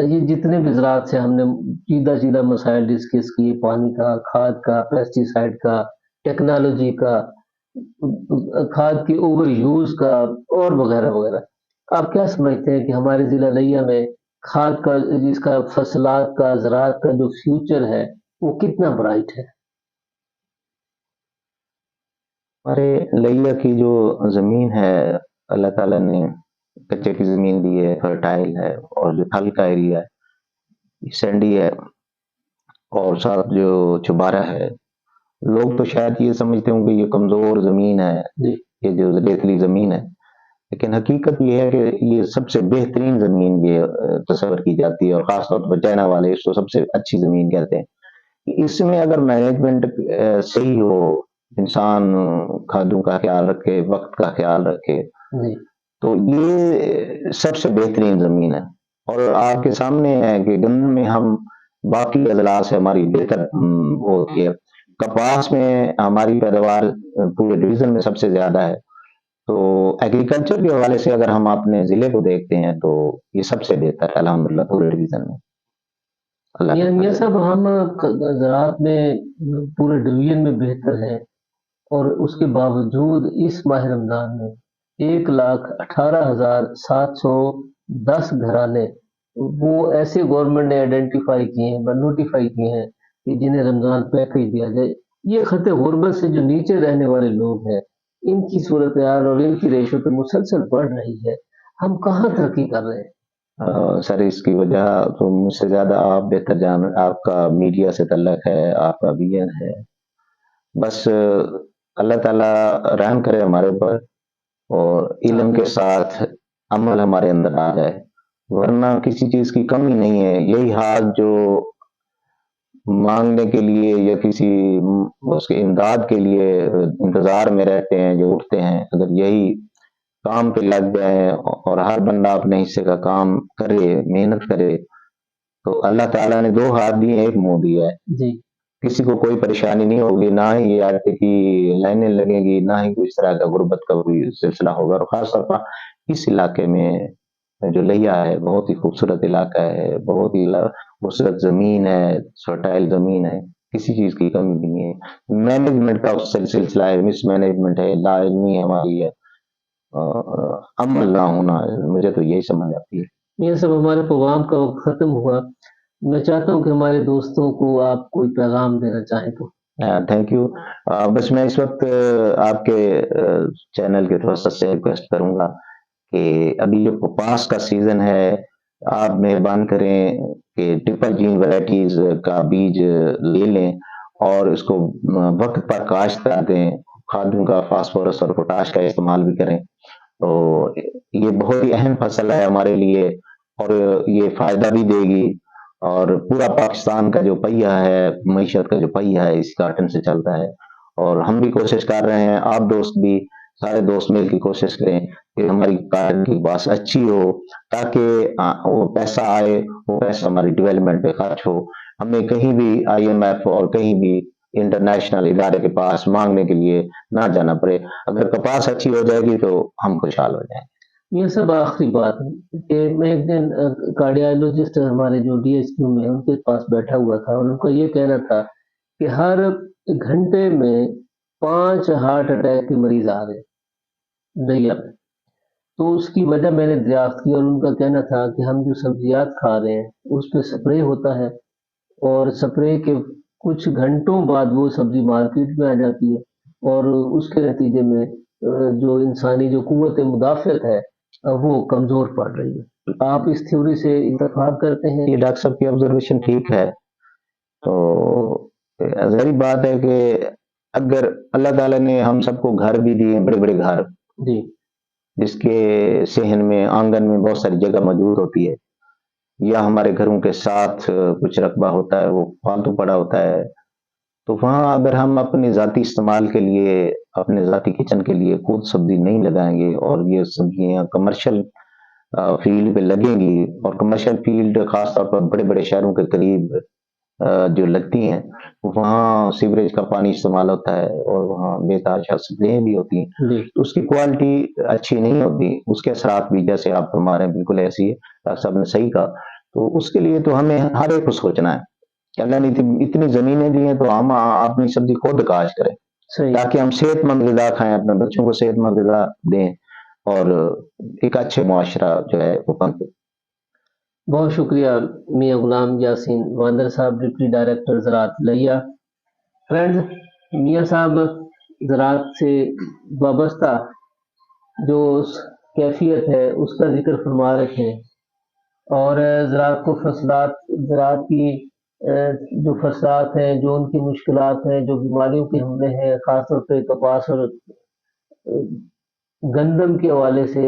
ये जितने भी ज़राअत से हमने सीधा-सीधा मसाइल डिस्कस किए, पानी का, खाद का, पेस्टिसाइड का, टेक्नोलॉजी का, खाद की ओवर यूज़ का, और वगैरह-वगैरह। आप क्या समझते हैं कि हमारे ज़िला लिया में खाद का, जिसका फसलात का, ज़राअत का जो फ्यूचर है, वो कितना ब्राइट है? हमारे लिया की जो ज़मीन है, अल्लाह ताला ने कच्चे की ज़मीन दी है, फर्टाइल है, और जो थल का एरिया है सैंडी है, और साथ जो चुबारा है। लोग तो शायद ये समझते होंगे ये कमज़ोर ज़मीन है, जी, ये जो रेतली ज़मीन है, लेकिन हकीकत ये है कि ये सबसे बेहतरीन ज़मीन ये तस्वर की जाती है, और ख़ास तौर पर चाइना वाले इसको सबसे अच्छी ज़मीन कहते हैं। इसमें अगर मैनेजमेंट सही हो, इंसान खादों का ख्याल रखे, वक़्त का ख्याल रखे, जी, तो ये सबसे बेहतरीन ज़मीन है। और आपके सामने है कि गन्ने में हम बाकी अज़लास से हमारी बेहतर वो होती है। कपास में हमारी पैदावार पूरे डिवीज़न में सबसे ज़्यादा है। तो एग्रीकल्चर के हवाले से अगर हम अपने ज़िले को देखते हैं, तो ये सबसे बेहतर है अल्हम्दुलिल्लाह पूरे डिवीज़न में। अल्लाह का मियाँ फज़ल है। साहब, हम ज़राअत में पूरे डिवीज़न में बेहतर हैं, और उसके बावजूद इस माह रमज़ान में 1,18,710 घराने वो ऐसे गवर्नमेंट ने आइडेंटिफ़ाई किए हैं, नोटिफ़ाई किए हैं कि जिन्हें रमज़ान पैकेज दिया जाए। ये खत्े गुर्बत से जो नीचे रहने वाले लोग हैं, इनकी सूरत-ए-हाल और इनकी रेशो तो मुसलसल बढ़ रही है। हम कहाँ तरक्की कर रहे हैं? सर इसकी वजह तो मुझसे ज़्यादा आप बेहतर जान, आपका मीडिया से तल्लक है, आपका विजन है। बस अल्लाह ताला रहम करे हमारे ऊपर, और इल्म के साथ अमल हमारे अंदर आ जाए, वरना किसी चीज़ की कमी नहीं है। यही हाल जो मांगने के लिए या किसी उसके इमदाद के लिए इंतजार में रहते हैं, जो उठते हैं, अगर यही काम पे लग जाए और हर बंदा अपने हिस्से का काम करे, मेहनत करे, तो अल्लाह ताला ने दो हाथ दिए, एक मुंह दिया है। जी किसी को कोई परेशानी नहीं होगी, ना ही ये आटे की लाइनें लगेगी, ना ही कोई इस तरह का गुर्बत का कोई सिलसिला होगा। और खास तौर पर इस इलाके में जो लिया है, बहुत ही खूबसूरत इलाका है, बहुत ही खूबसूरत जमीन है, फर्टाइल जमीन है, किसी चीज की कमी भी नहीं है। मैनेजमेंट का सिलसिला है, मिस मैनेजमेंट है, लाजमी है हमारी है, अमल ना होना है, मुझे तो यही समझ आती है। ये सब हमारे प्रोग्राम का वक्त खत्म हुआ। मैं चाहता हूँ कि हमारे दोस्तों को आप कोई पैगाम देना चाहें तो। Thank you. बस मैं इस वक्त आपके चैनल के थोड़ा सा रिक्वेस्ट करूंगा कि अभी जो कपास का सीजन है, आप मेहरबान करें कि ट्रिपल जीन वैरायटीज का बीज ले लें और इसको वक्त पर काश्त कर दें। खादों का फास्फोरस और पोटाश का इस्तेमाल भी करें। तो ये बहुत ही अहम फसल है हमारे लिए और ये फायदा भी देगी। और पूरा पाकिस्तान का जो पहिया है, मईशत का जो पहिया है, इस कार्टन से चलता है। और हम भी कोशिश कर रहे हैं, आप दोस्त भी, सारे दोस्त मिल की कोशिश करें कि हमारी कार्टन की बात अच्छी हो, ताकि वो पैसा आए, वो पैसा हमारी डेवलपमेंट पे खर्च हो। हमें कहीं भी IMF और कहीं भी इंटरनेशनल इदारे के पास मांगने के लिए ना जाना पड़े। अगर कपास अच्छी हो जाएगी तो हम खुशहाल हो जाएंगे। ये सब आखिरी बात है कि मैं एक दिन कार्डियोलॉजिस्ट हमारे जो DHQ में उनके पास बैठा हुआ था और उनका ये कहना था कि हर घंटे में 5 हार्ट अटैक के मरीज आ रहे हैं दैया में। तो उसकी वजह मैंने दरियाफ्त की और उनका कहना था कि हम जो सब्जियात खा रहे हैं उस पे स्प्रे होता है और स्प्रे के कुछ घंटों बाद वो सब्जी मार्केट में आ जाती है और उसके नतीजे में जो इंसानी जो कुव्वत मुदाफ़त है वो कमज़ोर पड़ रही है। आप इस थ्योरी से इत्तेफाक करते हैं? ये डॉक्टर साहब की ऑब्जर्वेशन ठीक है। तो ज़ाहिर बात है कि अगर अल्लाह ताला ने हम सबको घर भी दिए, बड़े-बड़े घर, जी, जिसके सहन में, आंगन में बहुत सारी जगह मौजूद होती है, या हमारे घरों के साथ कुछ रकबा होता है, वो फालतू पड़ा होता है, तो वहाँ अगर हम अपने ज़ाती इस्तेमाल के लिए, अपने ज़ाती किचन के लिए खुद सब्ज़ी नहीं लगाएँगे और ये सब्ज़ियाँ कमर्शियल फील्ड पे लगेंगी, और कमर्शियल फील्ड खास तौर पर बड़े-बड़े शहरों के करीब जो लगती हैं, वहाँ सीवरेज का पानी इस्तेमाल होता है और वहाँ बेतहाशा स्प्रेएँ भी होती हैं। जी। तो उसकी क्वालिटी अच्छी नहीं होती, उसके असरात भी जैसे आप फरमा रहे हैं बिल्कुल ऐसी है, डॉक्टर साहब ने सही कहा। तो उसके लिए तो हमें हर एक को सोचना है कि अल्लाह ने इतनी ज़मीनें दी हैं, तो हम अपनी सब्ज़ी खुद काश्त करें, सही। ताकि हम सेहतमंद ग़िज़ा खाएँ, अपने बच्चों को सेहतमंद ग़िज़ा दें और एक अच्छे मुआशरा जो है वो पनपे। बहुत शुक्रिया मियाँ गुलाम यासीन वांदर साहब, डिप्टी डायरेक्टर ज़राअत लिया। फ्रेंड्स, मियाँ साहब ज़राअत से वाबस्ता जो कैफियत है उसका जिक्र फरमा रहे थे और ज़राअत को फसलात, ज़राअत की जो फसलात हैं, जो उनकी मुश्किलात हैं, जो बीमारियों के हमले हैं, ख़ासतौर पे कपास और गंदम के हवाले से,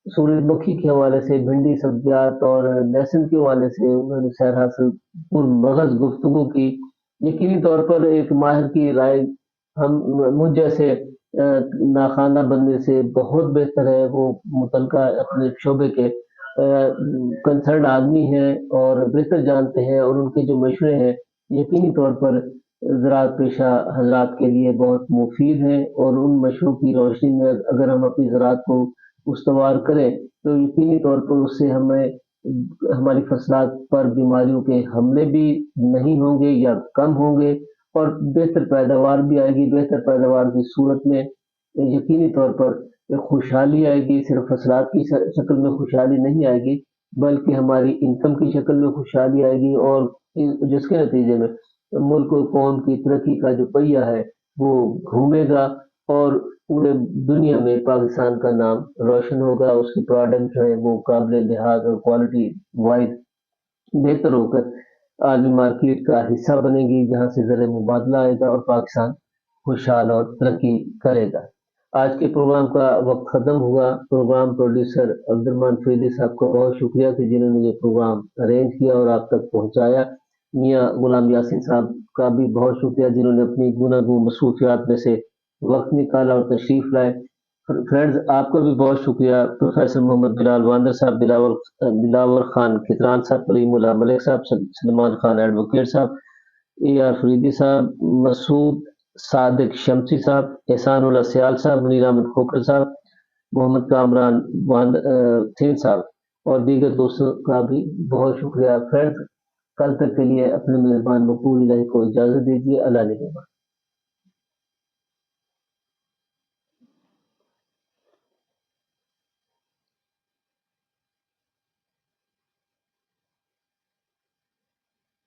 सूरजमुखी के हवाले से, भिंडी सब्जियात और लहसुन के हवाले से उन्होंने सैर हासिल पुरमगज़ गुफ्तगू की। यकीनी तौर पर एक माहिर की राय हम मुझ जैसे नाख़वाना बंदे से बहुत बेहतर है। वो मुतलका अपने शोबे के कंसर्न आदमी हैं और बेहतर जानते हैं और उनके जो मशवरे हैं यकीनी तौर पर ज़राअत पेशा हज़रात के लिए बहुत मुफीद हैं और उन मशवरों की रोशनी में अगर हम अपनी ज़राअत को उसवार करें तो यकीनी तौर पर उससे हमें हमारी फसलात पर बीमारियों के हमले भी नहीं होंगे या कम होंगे और बेहतर पैदावार भी आएगी। बेहतर पैदावार की सूरत में यकीनी तौर पर खुशहाली आएगी। सिर्फ फसलात की शक्ल में खुशहाली नहीं आएगी बल्कि हमारी इनकम की शक्ल में खुशहाली आएगी और जिसके नतीजे में मुल्क और कौम की तरक्की का जो पहिया है वो घूमेगा और पूरे दुनिया में पाकिस्तान का नाम रोशन होगा। उसके प्रोडक्ट जो है वो काबिल लिहाज और क्वालिटी वाइज बेहतर होकर आलमी मार्केट का हिस्सा बनेगी, जहाँ से ज़र मुबादला आएगा और पाकिस्तान खुशहाल और तरक्की करेगा। आज के प्रोग्राम का वक्त ख़त्म हुआ। प्रोग्राम प्रोड्यूसर अब्दुर्रहमान फरीदी साहब को बहुत शुक्रिया कि जिन्होंने ये प्रोग्राम अरेंज किया और आप तक पहुँचाया। میاں غلام یاسین صاحب کا بھی بہت شکریہ جنہوں نے اپنی گوناگون مصروفیات میں سے وقت نکالا اور تشریف لائے. فرینڈز آپ کا بھی بہت شکریہ پروفیسر محمد بلال واندر صاحب، دلاور خان کھتران صاحب، کریم اللہ ملک صاحب، سلمان خان ایڈوکیٹ صاحب، اے آر فریدی صاحب، مسعود صادق شمسی صاحب، احسان اللہ سیال صاحب، منیر احمد کھوکھر صاحب، محمد کامران تھین صاحب اور دیگر دوستوں کا بھی بہت شکریہ. فرینڈز کل تک کے لیے اپنے میزبان مقبول الہی کو اجازت دیجیے. اللہ نگہبان.